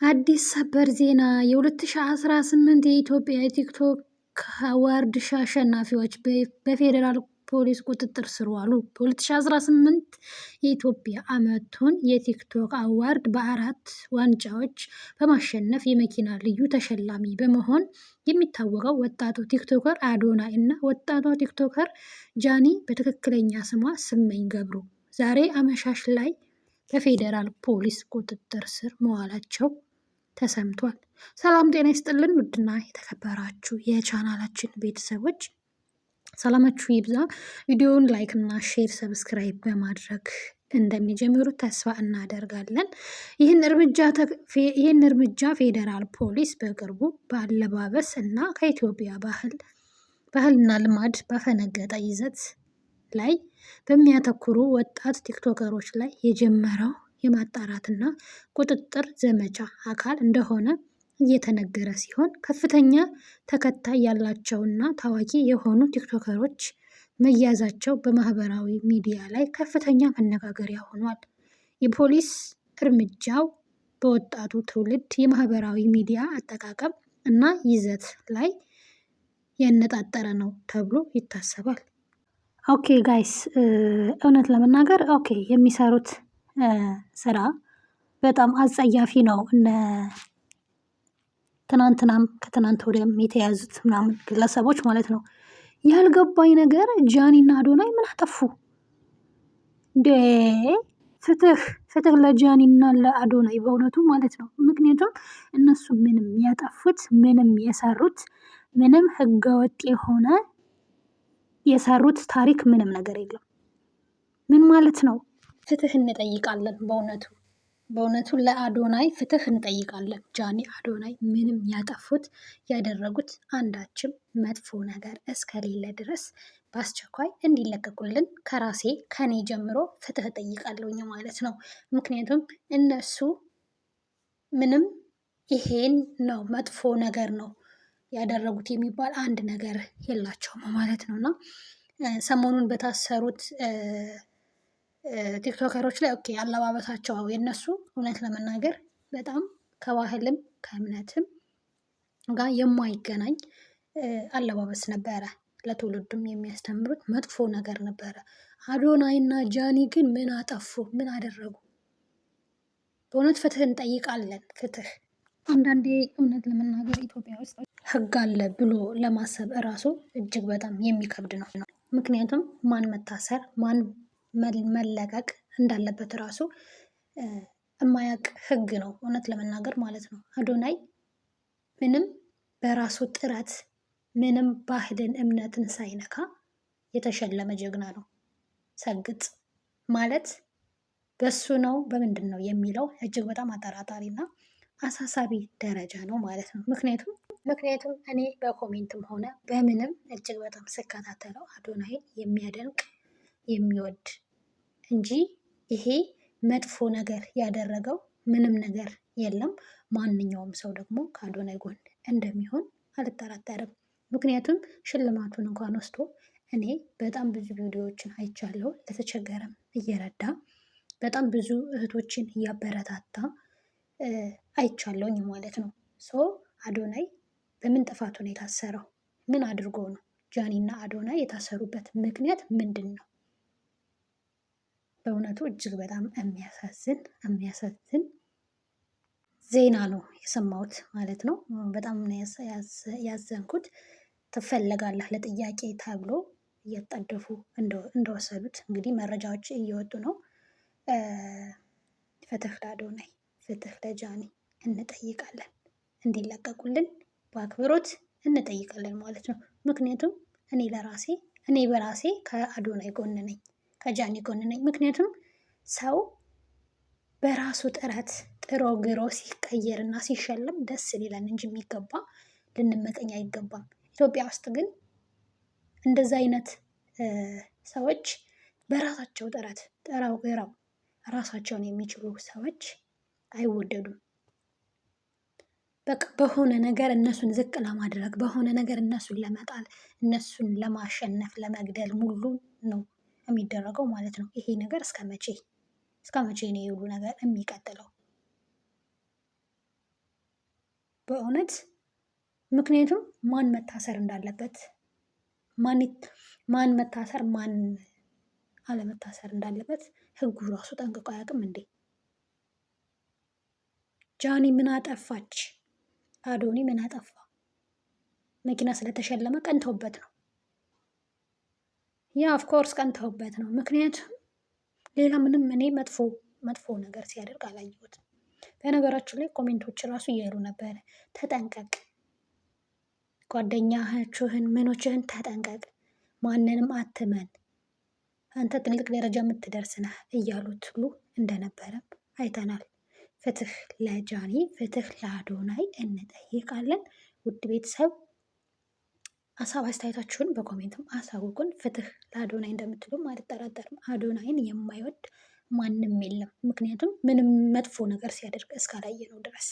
አዲስ ሰበር ዜና የ2018 የኢትዮጵያ የቲክቶክ አዋርድ አሸናፊዎች በፌዴራል ፖሊስ ቁጥጥር ስር ዋሉ። በ2018 የኢትዮጵያ ዓመቱን የቲክቶክ አዋርድ በ4 ዋንጫዎች በማሸነፍ የመኪና ልዩ ተሸላሚ በመሆን የሚታወቀው ወጣቱ ቲክቶከር አዶናይ እና ወጣቷ ቲክቶከር ጃኒ በትክክለኛ ስሟ ስመኝ ገብሩ ዛሬ አመሻሽ ላይ በፌዴራል ፖሊስ ቁጥጥር ስር መዋላቸው ተሰምቷል። ሰላም ጤና ይስጥልን ውድና የተከበራችሁ የቻናላችን ቤተሰቦች ሰላማችሁ ይብዛ። ቪዲዮውን ላይክ እና ሼር ሰብስክራይብ በማድረግ እንደሚጀምሩ ተስፋ እናደርጋለን። ይህን እርምጃ ፌዴራል ፖሊስ በቅርቡ በአለባበስ እና ከኢትዮጵያ ባህልና ልማድ ባፈነገጠ ይዘት ላይ በሚያተኩሩ ወጣት ቲክቶከሮች ላይ የጀመረው የማጣራትና ቁጥጥር ዘመቻ አካል እንደሆነ እየተነገረ ሲሆን ከፍተኛ ተከታይ ያላቸውና ታዋቂ የሆኑ ቲክቶከሮች መያዛቸው በማህበራዊ ሚዲያ ላይ ከፍተኛ መነጋገሪያ ሆኗል። የፖሊስ እርምጃው በወጣቱ ትውልድ የማህበራዊ ሚዲያ አጠቃቀም እና ይዘት ላይ ያነጣጠረ ነው ተብሎ ይታሰባል። ኦኬ ጋይስ፣ እውነት ለመናገር የሚሰሩት ስራ በጣም አጸያፊ ነው። ትናንትናም ከትናንት ወዲያም የተያዙት ምናምን ግለሰቦች ማለት ነው። ያልገባኝ ነገር ጃኒና አዶናይ ምን አጠፉ እንዴ? ፍትህ ለጃኒና ለአዶናይ በእውነቱ ማለት ነው። ምክንያቱም እነሱ ምንም ያጠፉት ምንም የሰሩት ምንም ህገወጥ የሆነ የሰሩት ታሪክ ምንም ነገር የለም። ምን ማለት ነው? ፍትህ እንጠይቃለን። በእውነቱ ለአዶናይ ፍትህ እንጠይቃለን። ጃኒ አዶናይ ምንም ያጠፉት ያደረጉት አንዳችም መጥፎ ነገር እስከሌለ ድረስ በአስቸኳይ እንዲለቀቁልን ከኔ ጀምሮ ፍትህ እጠይቃለሁኝ ማለት ነው። ምክንያቱም እነሱ ምንም ይሄን ነው መጥፎ ነገር ነው ያደረጉት የሚባል አንድ ነገር የላቸውም ማለት ነው። እና ሰሞኑን በታሰሩት ቲክቶከሮች ላይ አለባበሳቸው የነሱ እውነት ለመናገር በጣም ከባህልም ከእምነትም ጋር የማይገናኝ አለባበስ ነበረ። ለትውልዱም የሚያስተምሩት መጥፎ ነገር ነበረ። አዶናይ እና ጃኒ ግን ምን አጠፉ? ምን አደረጉ? በእውነት ፍትህ እንጠይቃለን። ፍትህ አንዳንዴ እውነት ለመናገር ኢትዮጵያ ውስጥ ህግ አለ ብሎ ለማሰብ እራሱ እጅግ በጣም የሚከብድ ነው። ምክንያቱም ማን መታሰር ማን መለቀቅ እንዳለበት እራሱ የማያውቅ ህግ ነው እውነት ለመናገር ማለት ነው። አዶናይ ምንም በራሱ ጥረት ምንም ባህልን እምነትን ሳይነካ የተሸለመ ጀግና ነው። ሰግጥ ማለት በሱ ነው በምንድን ነው የሚለው እጅግ በጣም አጠራጣሪና አሳሳቢ ደረጃ ነው ማለት ነው። ምክንያቱም እኔ በኮሜንትም ሆነ በምንም እጅግ በጣም ስከታተለው አዶናይን የሚያደንቅ የሚወድ እንጂ ይሄ መጥፎ ነገር ያደረገው ምንም ነገር የለም። ማንኛውም ሰው ደግሞ ከአዶናይ ጎን እንደሚሆን አልጠራጠርም። ምክንያቱም ሽልማቱን እንኳን ወስዶ እኔ በጣም ብዙ ቪዲዮዎችን አይቻለሁ። ለተቸገረም እየረዳ በጣም ብዙ እህቶችን እያበረታታ አይቻለሁኝ ማለት ነው። አዶናይ በምን ጥፋቱ ነው የታሰረው? ምን አድርጎ ነው? ጃኒና አዶናይ የታሰሩበት ምክንያት ምንድን ነው? በእውነቱ እጅግ በጣም የሚያሳዝን ዜና ነው የሰማሁት ማለት ነው። በጣም ያዘንኩት። ትፈለጋለህ ለጥያቄ ተብሎ እየተጠደፉ እንደወሰዱት እንግዲህ መረጃዎች እየወጡ ነው። ፍትህ ለአዶናይ ፍትህ ለጃኒ እንጠይቃለን። እንዲለቀቁልን በአክብሮት እንጠይቃለን ማለት ነው። ምክንያቱም እኔ በራሴ ከአዶናይ ጎን ነኝ፣ ከጃኒ ጎን ነኝ። ምክንያቱም ሰው በራሱ ጥረት ጥሮ ግሮ ሲቀየር እና ሲሸለም ደስ ሊለን እንጂ የሚገባ ልንመቀኝ አይገባም። ኢትዮጵያ ውስጥ ግን እንደዛ አይነት ሰዎች በራሳቸው ጥረት ጥረው ግረው ራሳቸውን የሚችሉ ሰዎች አይወደዱም። በቃ በሆነ ነገር እነሱን ዝቅ ለማድረግ በሆነ ነገር እነሱን ለመጣል እነሱን ለማሸነፍ ለመግደል ሙሉ ነው የሚደረገው ማለት ነው። ይሄ ነገር እስከ መቼ ነው የሁሉ ነገር የሚቀጥለው? በእውነት ምክንያቱም ማን መታሰር እንዳለበት ማን መታሰር ማን አለመታሰር እንዳለበት ህጉ ራሱ ጠንቅቆ አያውቅም እንዴ? ጃኒ ምን አጠፋች? አዶኒ ምን አጠፋ? መኪና ስለተሸለመ ቀንተውበት ነው። ያ ኦፍኮርስ ቀንተውበት ነው። ምክንያቱም ሌላ ምንም እኔ መጥፎ ነገር ሲያደርግ አላየሁትም። በነገራችን ላይ ኮሜንቶች ራሱ እያሉ ነበረ፣ ተጠንቀቅ፣ ጓደኛችሁን ምኖችህን ተጠንቀቅ፣ ማንንም አትመን፣ አንተ ትልቅ ደረጃ የምትደርስ ነህ እያሉት ሁሉ እንደነበረም አይተናል። ፍትህ ለጃኒ፣ ፍትህ ለአዶናይ እንጠይቃለን። ውድ ቤተሰብ ሀሳብ አስተያየታችሁን በኮሜንትም አሳውቁን። ፍትህ ለአዶናይ እንደምትሉም አልጠራጠርም። አዶናይን የማይወድ ማንም የለም። ምክንያቱም ምንም መጥፎ ነገር ሲያደርግ እስካላየነው ድረስ